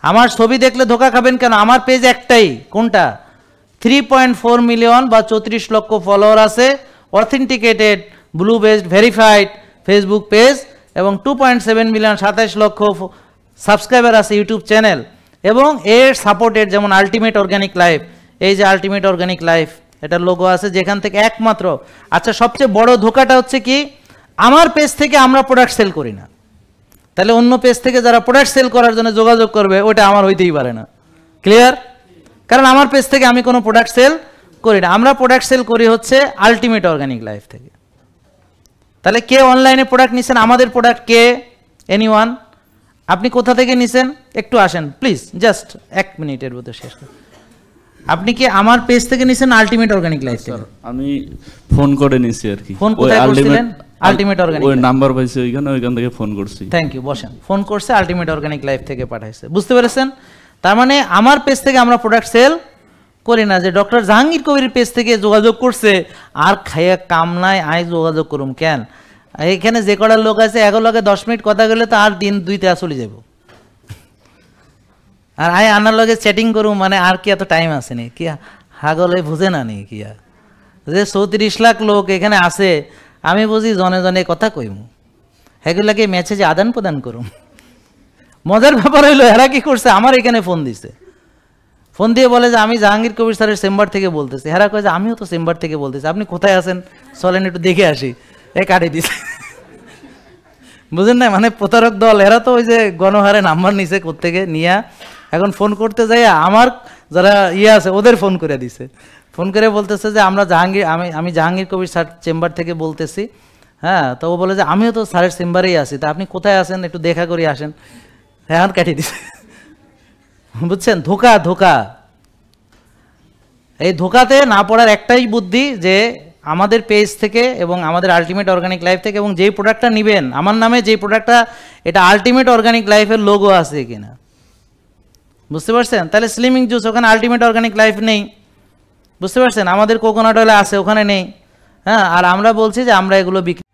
আমার ছবি দেখলে ধোকা খাবেন কেন? আমার পেজ একটাই, কোনটা? 3.4 মিলিয়ন বা 34 লক্ষ ফলোয়ার আছে, authenticated blue based verified Facebook page, এবং 2.7 মিলিয়ন 27 লক্ষ সাবস্ক্রাইবার আছে ইউটিউব চ্যানেল, এবং এর সাপোর্টেড যেমন আলটিমেট অর্গানিক লাইফ, এই যে আলটিমেট অর্গানিক লাইফ এটার লোগো আছে, যেখান থেকে একমাত্র, আচ্ছা সবচেয়ে বড় ধোকাটা হচ্ছে কি, আমার পেজ থেকে আমরা প্রোডাক্ট সেল করি না, তাহলে অন্য পেজ থেকে যারা প্রোডাক্ট সেল করার জন্য যোগাযোগ করবে ওটা আমার হইতেই পারে না। ক্লিয়ার? কারণ আমার পেজ থেকে আমি কোনো প্রোডাক্ট সেল করি না, আমরা প্রোডাক্ট সেল করি হচ্ছে আলটিমেট অর্গানিক লাইফ থেকে। তাহলে কে অনলাইনে প্রোডাক্ট নিছেন? আমাদের প্রোডাক্ট কে? এনিওয়ান? আপনি কোথা থেকে নিছেন? একটু আসেন প্লিজ, জাস্ট 1 মিনিটের মধ্যে শেষ করুন। আপনি কি আমার পেজ থেকে নিছেন আলটিমেট অর্গানিক লাইফ থেকে? আমি ফোন করে নিছি আর কি। ফোন কোথায় করছিলেন? আলটিমেট অর্গানিক, ওই নাম্বার পাইছি ওইখান থেকে ফোন করছি। থ্যাংক ইউ, বসেন। ফোন করছে, আলটিমেট অর্গানিক লাইফ থেকে পাঠাইছে, বুঝতে পেরেছেন? তার মানে আমার পেজ থেকে আমরা প্রোডাক্ট সেল করি না। যে ডক্টর জাহাঙ্গীর কবির পেজ থেকে যোগাযোগ করছে, আর খাইয়া কাম নাই, আই যোগাযোগ করুম কেন? এখানে যে কটার লোক আছে এগুলোকে 10 মিনিট কথা গেলে তো আর দিন 2টা চলে যাব, আর আই আনার লগে চ্যাটিং করুম, মানে আর কি এত টাইম আছে নি? কি হাগলে বুঝে না নি কি? যে 34 লাখ লোক এখানে আছে, আমি বুঝি জনে জনে কথা কইম, সেগুলাকে মেসেজে আদান প্রদান করুম। মজার ব্যাপার হইলো এরা কি করছে, আমার এখানে ফোন দিছে, ফোন দিয়ে বলে যে আমি জাহাঙ্গীর কবির স্যারের চেম্বার থেকে বলতেছি। হেরা কয় যে আমিও তো চেম্বার থেকে বলতেছি, আপনি কোথায় আছেন চলেন একটু দেখে আসি, এ কাটে দিছে। বুঝেন না? মানে প্রতারক দল এরা তো ওই যে গণহারে নাম্বার নিছে কোত্থেকে নিয়া, এখন ফোন করতে যাই আমার যারা আছে ওদের ফোন করে দিছে, ফোন করে বলতেছে যে আমরা জাহাঙ্গীর, আমি জাহাঙ্গীর কবির স্যার চেম্বার থেকে বলতেছি। হ্যাঁ, তো ও বলে যে আমিও তো স্যারের চেম্বারেই আছি, তা আপনি কোথায় আছেন একটু দেখা করে আসেন। হ্যাঁ, কাটিয়ে দিছে। বুঝছেন? ধোকা, ধোকা। এই ধোকাতে না পড়ার একটাই বুদ্ধি, যে আমাদের পেজ থেকে এবং আমাদের আলটিমেট অর্গানিক লাইফ থেকে, এবং যেই প্রোডাক্টটা নেবেন আমার নামে, যেই প্রোডাক্টটা, এটা আলটিমেট অর্গানিক লাইফের লোগো আছে কিনা, বুঝতে পারছেন? তাহলে স্লিমিং জুস ওখানে আলটিমেট অর্গানিক লাইফ নেই, বুঝতে পারছেন? আমাদের কোকোনাট অয়েল আছে ওখানে নেই। হ্যাঁ, আর আমরা বলছি যে আমরা এগুলো বিক্রি